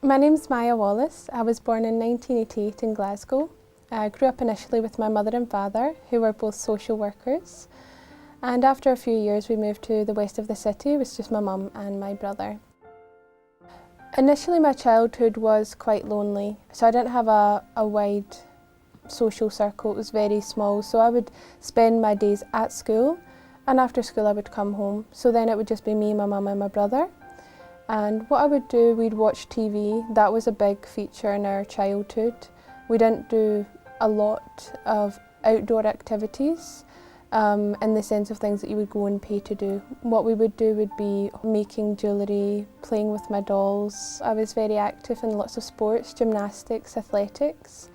My name's Maya Wallace. I was born in 1988 in Glasgow. I grew up initially with my mother and father, who were both social workers. And after a few years we moved to the west of the city. It was just my mum and my brother. Initially my childhood was quite lonely, so I didn't have a wide social circle. It was very small, so I would spend my days at school, and after school I would come home. So then it would just be me, my mum and my brother. And what I would do, we'd watch TV. That was a big feature in our childhood. We didn't do a lot of outdoor activities in the sense of things that you would go and pay to do. What we would do would be making jewellery, playing with my dolls. I was very active in lots of sports, gymnastics, athletics.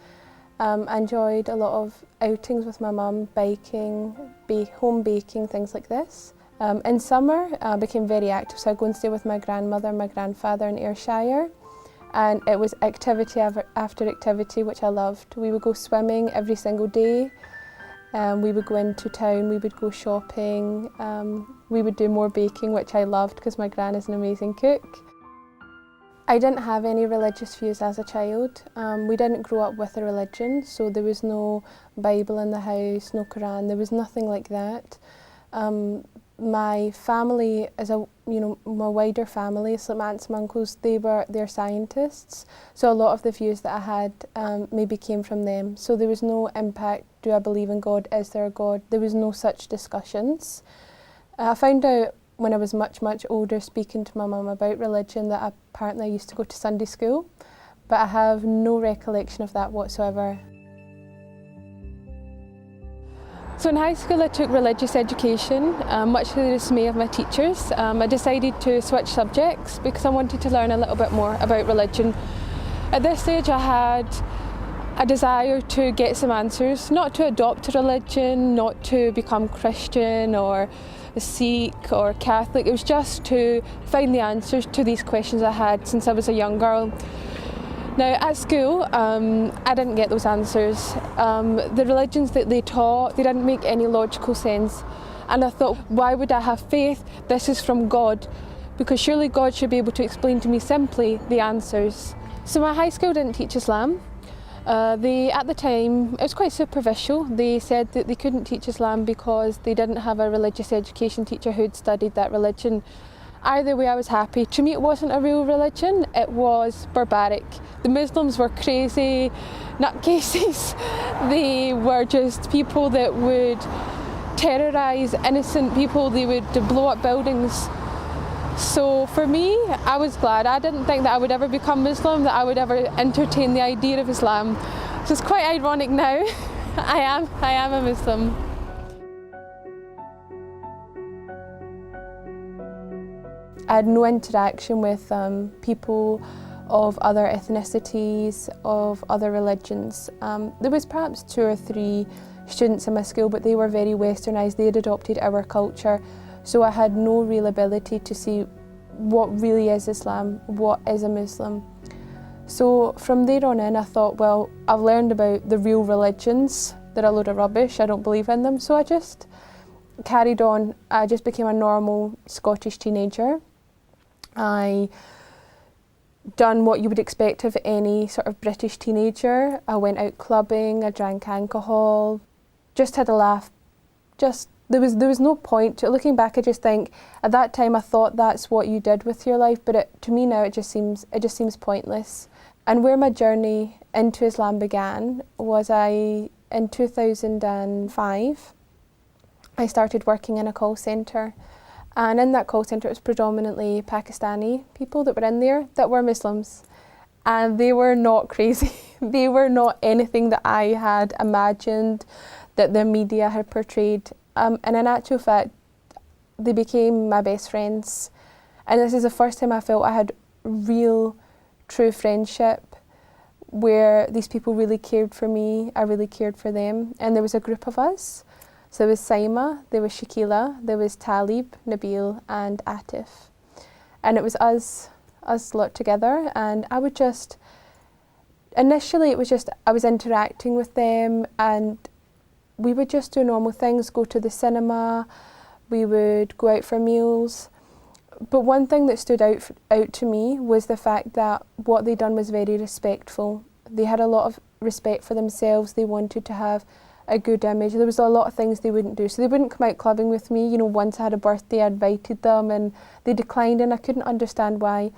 I enjoyed a lot of outings with my mum, biking, home baking, things like this. In summer I became very active, so I'd go and stay with my grandmother and my grandfather in Ayrshire, and it was activity after activity which I loved. We would go swimming every single day, we would go into town, we would go shopping, we would do more baking, which I loved because my gran is an amazing cook. I didn't have any religious views as a child. We didn't grow up with a religion, so there was no Bible in the house, no Quran, there was nothing like that. My family my wider family, so my aunts and uncles, they're scientists, so a lot of the views that I had maybe came from them. So there was no impact, do I believe in God, is there a God? There was no such discussions. I found out when I was much older, speaking to my mum about religion, that apparently I used to go to Sunday school, but I have no recollection of that whatsoever. So in high school I took religious education, much to the dismay of my teachers. I decided to switch subjects because I wanted to learn a little bit more about religion. At this stage I had a desire to get some answers, not to adopt a religion, not to become Christian or a Sikh or Catholic. It was just to find the answers to these questions I had since I was a young girl. Now at school, I didn't get those answers. The religions that they taught, they didn't make any logical sense. And I thought, why would I have faith? This is from God, because surely God should be able to explain to me simply the answers. So my high school didn't teach Islam. At the time, it was quite superficial. They said that they couldn't teach Islam because they didn't have a religious education teacher who'd studied that religion. Either way I was happy. To me it wasn't a real religion, it was barbaric. The Muslims were crazy nutcases. They were just people that would terrorise innocent people, they would blow up buildings. So for me, I was glad. I didn't think that I would ever become Muslim, that I would ever entertain the idea of Islam. So it's quite ironic now. I am a Muslim. I had no interaction with people of other ethnicities, of other religions. There was perhaps 2 or 3 students in my school, but they were very westernised. They had adopted our culture, so I had no real ability to see what really is Islam, what is a Muslim. So from there on in I thought, well, I've learned about the real religions. They're a load of rubbish, I don't believe in them. So I just carried on. I just became a normal Scottish teenager. I done what you would expect of any sort of British teenager. I went out clubbing, I drank alcohol, just had a laugh. There was no point to it. Looking back, I just think at that time I thought that's what you did with your life, but to me now it just seems pointless. And where my journey into Islam began was in 2005 I started working in a call centre. And in that call centre it was predominantly Pakistani people that were in there that were Muslims. And they were not crazy. They were not anything that I had imagined, that the media had portrayed. And in actual fact, they became my best friends. And this is the first time I felt I had real, true friendship, where these people really cared for me, I really cared for them. And there was a group of us. So there was Saima, there was Shakila, there was Talib, Nabil and Atif. And it was us lot together, and I would just, initially it was just, I was interacting with them and we would just do normal things, go to the cinema, we would go out for meals. But one thing that stood out to me was the fact that what they done was very respectful. They had a lot of respect for themselves. They wanted to have a good image. There was a lot of things they wouldn't do. So they wouldn't come out clubbing with me. You know, once I had a birthday, I invited them and they declined, and I couldn't understand why.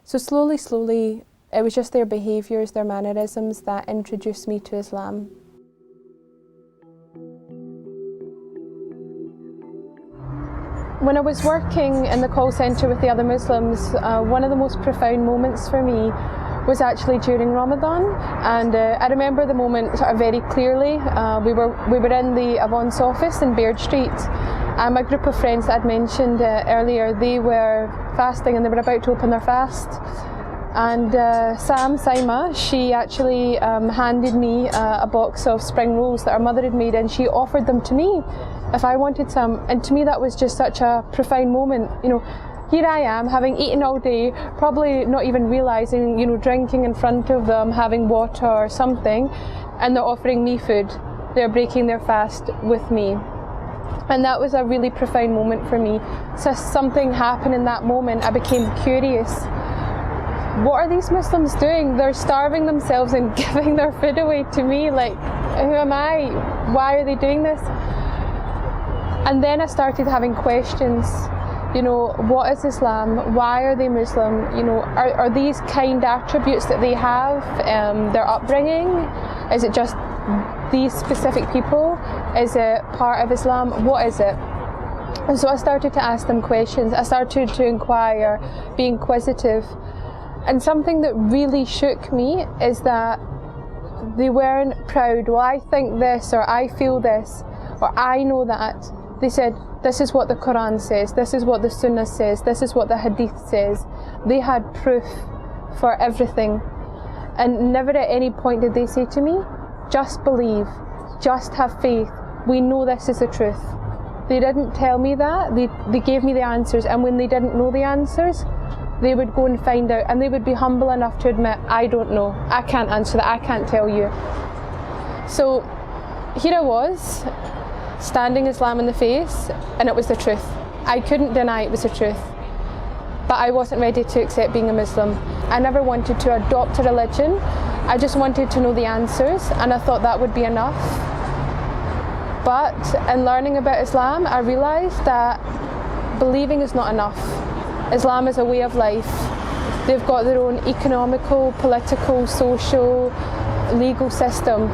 So slowly, it was just their behaviours, their mannerisms that introduced me to Islam. When I was working in the call centre with the other Muslims, one of the most profound moments for me was actually during Ramadan, and I remember the moment sort of very clearly. We were in the Avon's office in Baird Street, and my group of friends that I'd mentioned earlier, they were fasting and they were about to open their fast. And Saima, she actually handed me a box of spring rolls that her mother had made, and she offered them to me if I wanted some. And to me that was just such a profound moment. You know, here I am, having eaten all day, probably not even realising, you know, drinking in front of them, having water or something, and they're offering me food. They're breaking their fast with me. And that was a really profound moment for me. So something happened in that moment. I became curious. What are these Muslims doing? They're starving themselves and giving their food away to me. Like, who am I? Why are they doing this? And then I started having questions. You know, what is Islam? Why are they Muslim? You know, are these kind attributes that they have, their upbringing? Is it just these specific people? Is it part of Islam? What is it? And so I started to ask them questions. I started to inquire, be inquisitive. And something that really shook me is that they weren't proud. Well, I think this, or I feel this, or I know that. They said, this is what the Quran says, this is what the Sunnah says, this is what the Hadith says. They had proof for everything. And never at any point did they say to me, just believe, just have faith, we know this is the truth. They didn't tell me that, they gave me the answers, and when they didn't know the answers, they would go and find out, and they would be humble enough to admit, I don't know, I can't answer that, I can't tell you. So here I was, standing Islam in the face, and it was the truth. I couldn't deny it was the truth. But I wasn't ready to accept being a Muslim. I never wanted to adopt a religion, I just wanted to know the answers, and I thought that would be enough. But in learning about Islam, I realised that believing is not enough. Islam is a way of life. They've got their own economical, political, social, legal system.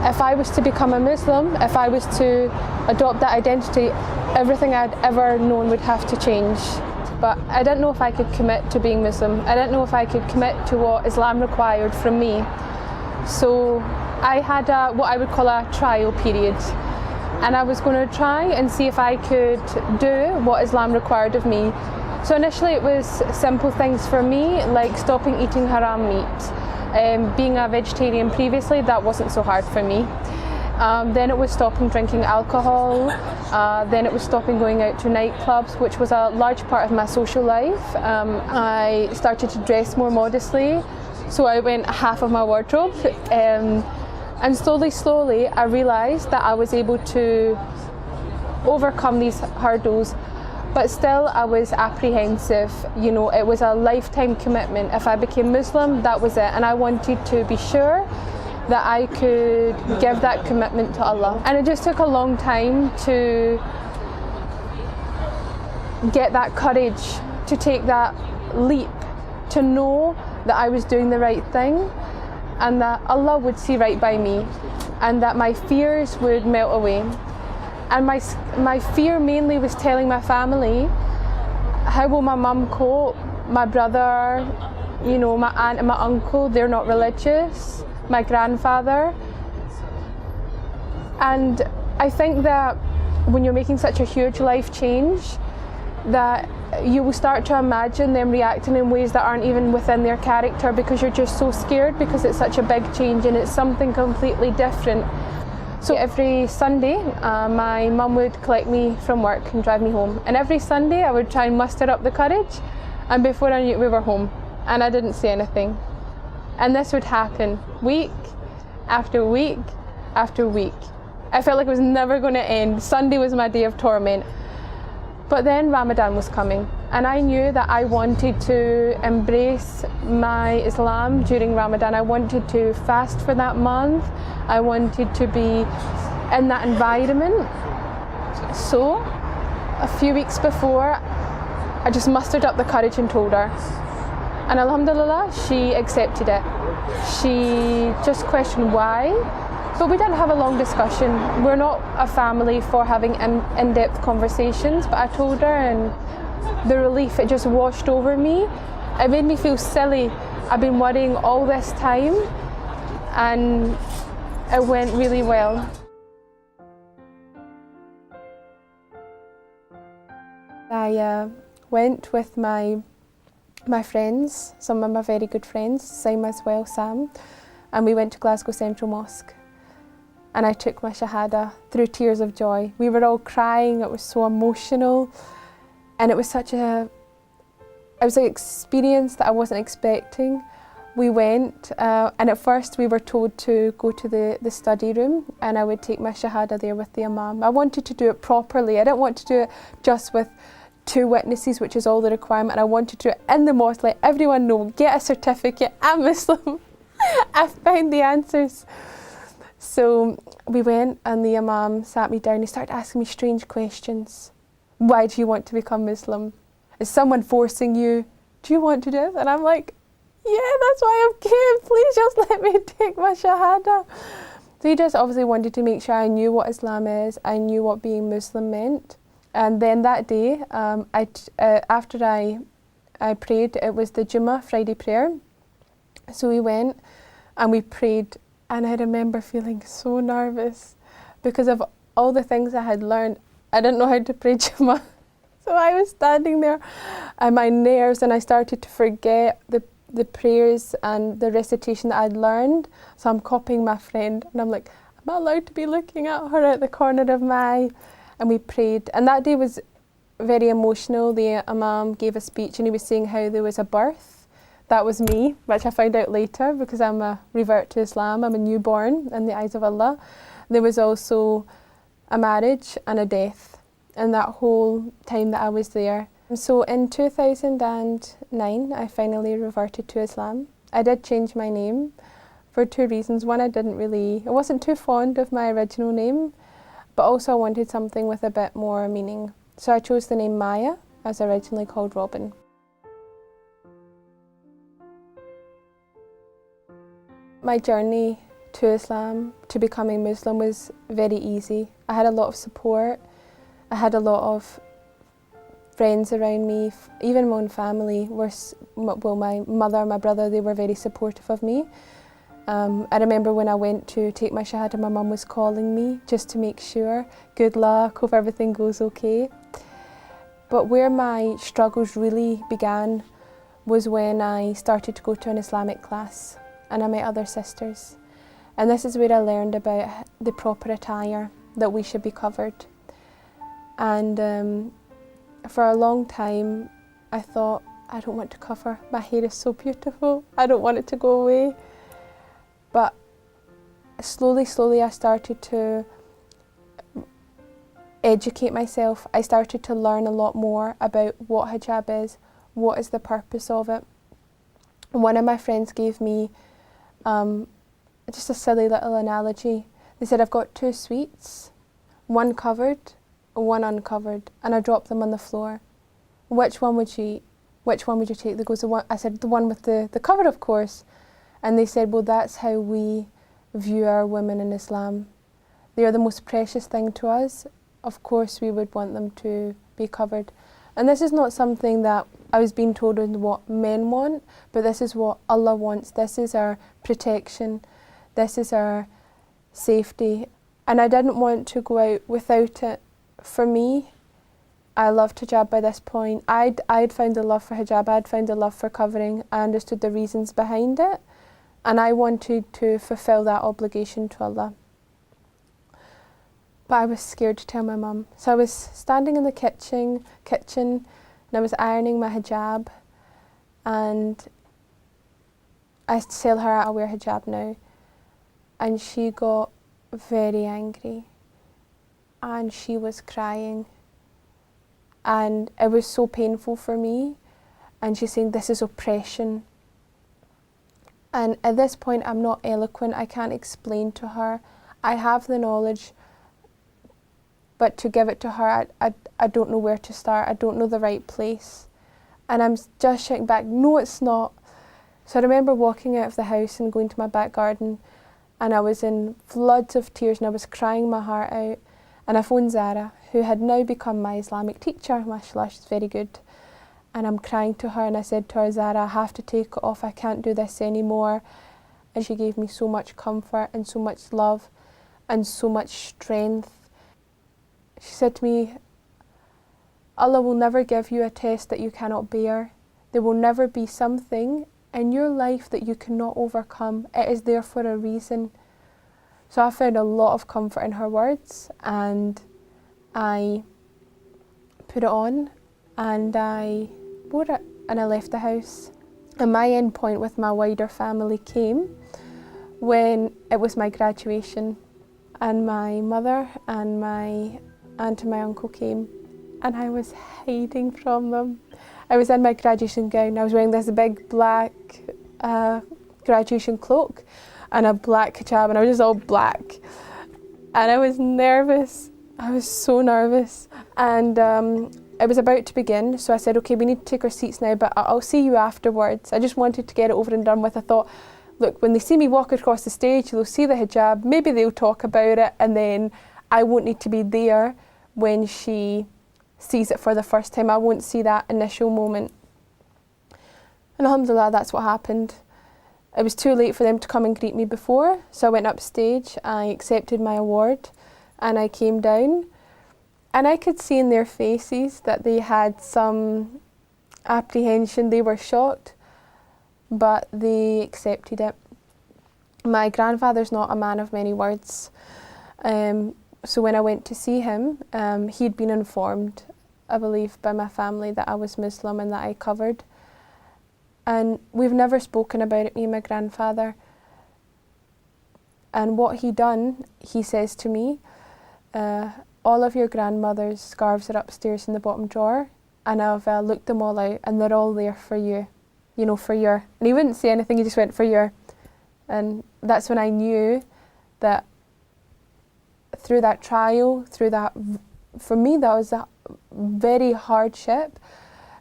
If I was to become a Muslim, if I was to adopt that identity, everything I'd ever known would have to change. But I didn't know if I could commit to being Muslim. I didn't know if I could commit to what Islam required from me. So I had what I would call a trial period. And I was going to try and see if I could do what Islam required of me. So initially it was simple things for me, like stopping eating haram meat. Being a vegetarian previously, that wasn't so hard for me. Then it was stopping drinking alcohol. Then it was stopping going out to nightclubs, which was a large part of my social life. I started to dress more modestly, so I went half of my wardrobe. And slowly, I realised that I was able to overcome these hurdles. But still I was apprehensive. You know, it was a lifetime commitment. If I became Muslim, that was it. And I wanted to be sure that I could give that commitment to Allah. And it just took a long time to get that courage, to take that leap, to know that I was doing the right thing, and that Allah would see right by me, and that my fears would melt away. And my fear mainly was telling my family, how will my mum cope, my brother, you know, my aunt and my uncle, they're not religious, my grandfather. And I think that when you're making such a huge life change, that you will start to imagine them reacting in ways that aren't even within their character, because you're just so scared, because it's such a big change and it's something completely different. So every Sunday, my mum would collect me from work and drive me home. And every Sunday I would try and muster up the courage, and before I knew it, we were home. And I didn't say anything. And this would happen week after week after week. I felt like it was never going to end. Sunday was my day of torment. But then Ramadan was coming. And I knew that I wanted to embrace my Islam during Ramadan. I wanted to fast for that month. I wanted to be in that environment. So, a few weeks before, I just mustered up the courage and told her. And alhamdulillah, she accepted it. She just questioned why, but we didn't have a long discussion. We're not a family for having in-depth conversations, but I told her, and the relief, it just washed over me. It made me feel silly. I've been worrying all this time, and it went really well. I went with my friends, some of my very good friends, Sam as well, Sam, and we went to Glasgow Central Mosque. And I took my Shahada through tears of joy. We were all crying, it was so emotional, and it was an experience that I wasn't expecting. We went, and at first we were told to go to the study room, and I would take my Shahada there with the Imam. I wanted to do it properly. I didn't want to do it just with 2 witnesses, which is all the requirement. I wanted to do it in the mosque, let everyone know, get a certificate, I'm Muslim. I found the answers. So we went, and the Imam sat me down. He started asking me strange questions. Why do you want to become Muslim? Is someone forcing you? Do you want to do it? And I'm like, yeah, that's why I'm came. Please just let me take my Shahada. So he just obviously wanted to make sure I knew what Islam is, I knew what being Muslim meant. And then that day, after I prayed, it was the Jummah Friday prayer. So we went and we prayed, and I remember feeling so nervous because of all the things I had learned. I didn't know how to pray Jummah. So I was standing there and my nerves, and I started to forget the prayers and the recitation that I'd learned. So I'm copying my friend, and I'm like, am I allowed to be looking at her at the corner of my eye? And we prayed, and that day was very emotional. The Imam gave a speech, and he was saying how there was a birth. That was me, which I found out later because I'm a revert to Islam. I'm a newborn in the eyes of Allah. There was also a marriage and a death, and that whole time that I was there. So in 2009, I finally reverted to Islam. I did change my name for 2 reasons. One, I wasn't too fond of my original name, but also I wanted something with a bit more meaning. So I chose the name Maya, as originally called Robin. My journey to Islam, to becoming Muslim, was very easy. I had a lot of support. I had a lot of friends around me, even my own family my mother, my brother, they were very supportive of me. I remember when I went to take my Shahada, my mum was calling me just to make sure, good luck, hope everything goes okay. But where my struggles really began was when I started to go to an Islamic class, and I met other sisters. And this is where I learned about the proper attire, that we should be covered. And for a long time I thought, I don't want to cover, my hair is so beautiful, I don't want it to go away. But slowly I started to educate myself. I started to learn a lot more about what hijab is, what is the purpose of it. One of my friends gave me just a silly little analogy. They said, I've got 2 sweets, one covered, one uncovered, and I dropped them on the floor. Which one would you eat? Which one would you take? I said, the one with the cover, of course. And they said, well, that's how we view our women in Islam. They are the most precious thing to us. Of course, we would want them to be covered. And this is not something that I was being told is what men want, but this is what Allah wants. This is our protection. This is our safety. And I didn't want to go out without it. For me, I loved hijab by this point. I'd found the love for hijab, I'd found the love for covering, I understood the reasons behind it, and I wanted to fulfill that obligation to Allah. But I was scared to tell my mum. So I was standing in the kitchen and I was ironing my hijab, and I tell her I'll wear hijab now, and she got very angry and she was crying. and it was so painful for me. And she's saying, this is oppression. And at this point, I'm not eloquent. I can't explain to her. I have the knowledge, but to give it to her, I don't know where to start. I don't know the right place. And I'm just shouting back, no, it's not. So I remember walking out of the house and going to my back garden, and I was in floods of tears and I was crying my heart out. And I phoned Zara, who had now become my Islamic teacher. Mashallah, she's very good. And I'm crying to her, and I said to her, Zara, I have to take it off. I can't do this anymore. And she gave me so much comfort and so much love and so much strength. She said to me, Allah will never give you a test that you cannot bear. There will never be something in your life that you cannot overcome. It is there for a reason. So I found a lot of comfort in her words, and I put it on and I wore it and I left the house. And my end point with my wider family came when it was my graduation, and my mother and my aunt and my uncle came, and I was hiding from them. I was in my graduation gown. I was wearing this big black graduation cloak and a black hijab, and I was just all black. And I was nervous. I was so nervous. And it was about to begin, so I said, okay, we need to take our seats now, but I'll see you afterwards. I just wanted to get it over and done with. I thought, look, when they see me walk across the stage, they'll see the hijab, maybe they'll talk about it, and then I won't need to be there when she sees it for the first time. I won't see that initial moment. And alhamdulillah, that's what happened. It was too late for them to come and greet me before, so I went upstage, I accepted my award, and I came down. And I could see in their faces that they had some apprehension. They were shocked, but they accepted it. My grandfather's not a man of many words. So when I went to see him, he'd been informed, I believe, by my family that I was Muslim and that I covered. And we've never spoken about it, me and my grandfather. And what he done, he says to me, all of your grandmother's scarves are upstairs in the bottom drawer, and I've looked them all out, and they're all there for you, you know, for your. And he wouldn't say anything, he just went, for your. And that's when I knew that through that trial, through that, for me that was a very hardship,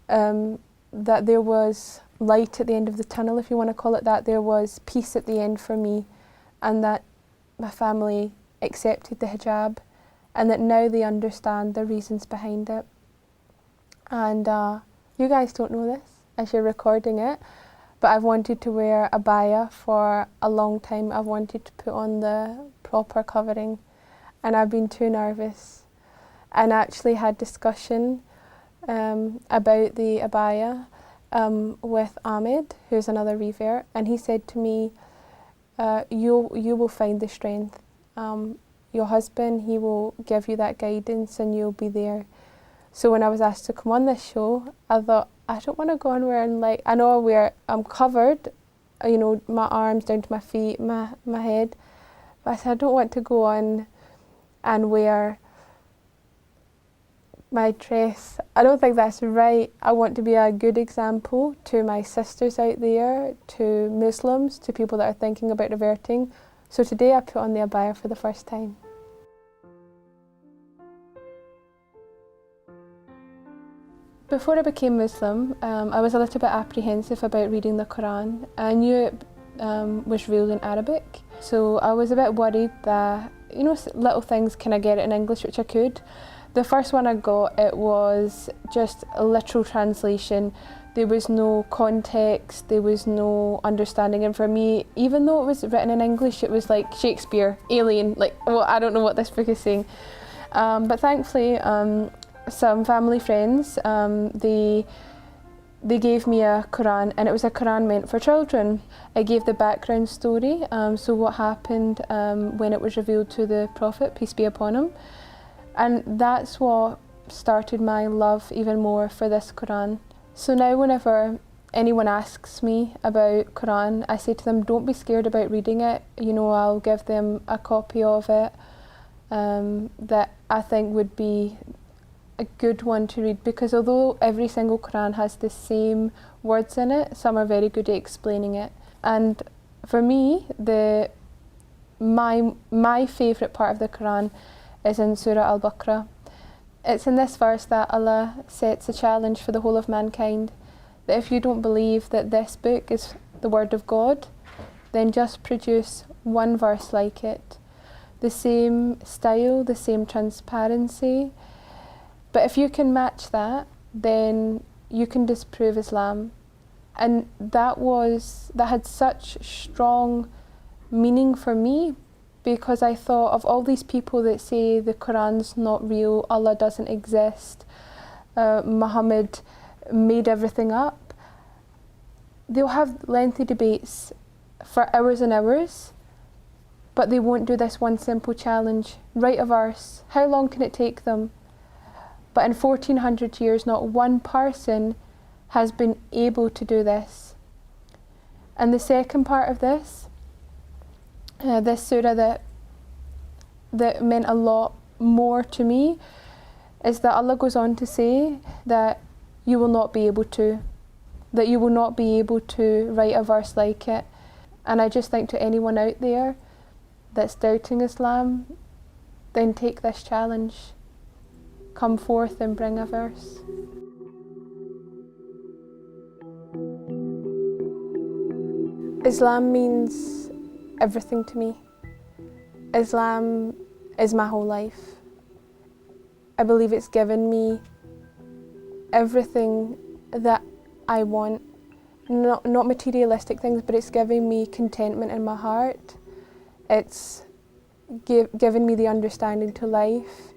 that there was light at the end of the tunnel, if you want to call it that. There was peace at the end for me, and that my family accepted the hijab, and that now they understand the reasons behind it. And you guys don't know this as you're recording it, but I've wanted to wear abaya for a long time. I've wanted to put on the proper covering, and I've been too nervous. And I actually had discussion about the abaya with Ahmed, who's another revert, and he said to me, you will find the strength. Your husband, he will give you that guidance and you'll be there. So when I was asked to come on this show, I thought, I don't want to go on wearing, like, I know I'm covered, you know, my arms down to my feet, my head, but I said I don't want to go on and wear my dress. I don't think that's right. I want to be a good example to my sisters out there, to Muslims, to people that are thinking about reverting. So today I put on the abaya for the first time. Before I became Muslim, I was a little bit apprehensive about reading the Quran. I knew it was revealed in Arabic, so I was a bit worried that, you know, little things, can I get it in English, which I could. The first one I got, it was just a literal translation. There was no context, there was no understanding, and for me, even though it was written in English, it was like Shakespeare, Alien, like, well, I don't know what this book is saying. But thankfully, some family friends, they gave me a Quran, and it was a Quran meant for children. I gave the background story, so what happened when it was revealed to the Prophet, peace be upon him. And that's what started my love even more for this Quran. So now whenever anyone asks me about Quran, I say to them, don't be scared about reading it. You know, I'll give them a copy of it that I think would be a good one to read, because although every single Quran has the same words in it, some are very good at explaining it. And for me, my favourite part of the Quran is in Surah Al-Baqarah. It's in this verse that Allah sets a challenge for the whole of mankind, that if you don't believe that this book is the word of God, then just produce one verse like it. The same style, the same transparency. But if you can match that, then you can disprove Islam. And that had such strong meaning for me, because I thought of all these people that say the Quran's not real, Allah doesn't exist, Muhammad made everything up. They'll have lengthy debates for hours and hours, but they won't do this one simple challenge. Write a verse. How long can it take them? But in 1400 years, not one person has been able to do this. And the second part of this surah that meant a lot more to me, is that Allah goes on to say that you will not be able to, that you will not be able to write a verse like it. And I just think to anyone out there that's doubting Islam, then take this challenge. Come forth and bring a verse. Islam means everything to me. Islam is my whole life. I believe it's given me everything that I want. Not materialistic things, but it's giving me contentment in my heart. It's given me the understanding to life.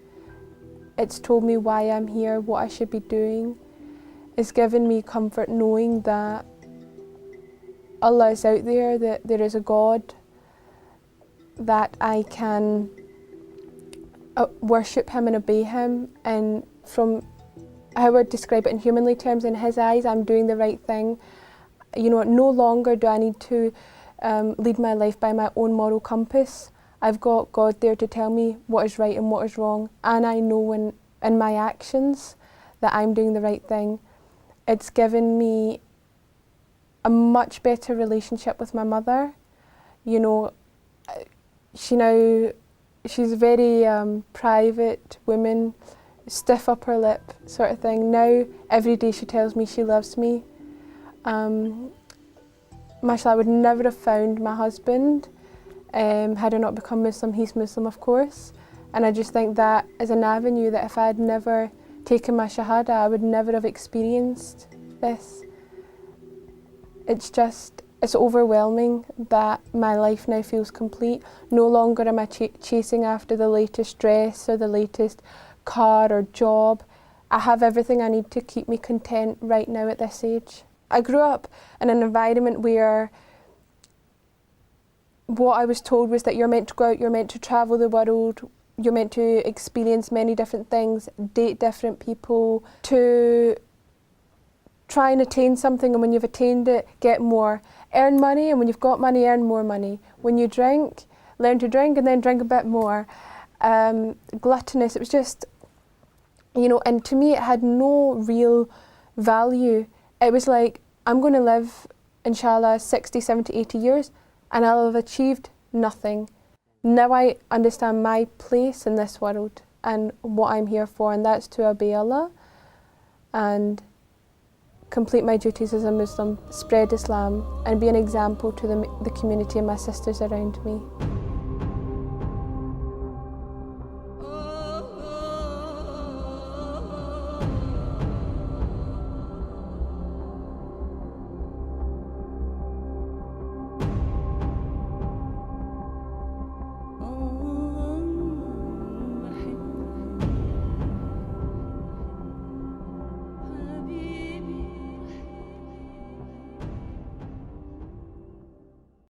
It's told me why I'm here, what I should be doing. It's given me comfort knowing that Allah is out there, that there is a God, that I can worship Him and obey Him. And from how I would describe it in humanly terms, in His eyes, I'm doing the right thing. You know, no longer do I need to lead my life by my own moral compass. I've got God there to tell me what is right and what is wrong, and I know in my actions that I'm doing the right thing. It's given me a much better relationship with my mother. You know, she's a very private woman, stiff upper lip sort of thing. Now, every day she tells me she loves me. Mashallah, I would never have found my husband had I not become Muslim. He's Muslim, of course. And I just think that is an avenue that if I had never taken my Shahada, I would never have experienced this. It's overwhelming that my life now feels complete. No longer am I chasing after the latest dress or the latest car or job. I have everything I need to keep me content right now at this age. I grew up in an environment where what I was told was that you're meant to go out, you're meant to travel the world, you're meant to experience many different things, date different people, to try and attain something, and when you've attained it, get more. Earn money, and when you've got money, earn more money. When you drink, learn to drink and then drink a bit more. Gluttonous, it was just, and to me it had no real value. It was like, I'm going to live, inshallah, 60, 70, 80 years, and I'll have achieved nothing. Now I understand my place in this world and what I'm here for, and that's to obey Allah and complete my duties as a Muslim, spread Islam, and be an example to the community and my sisters around me.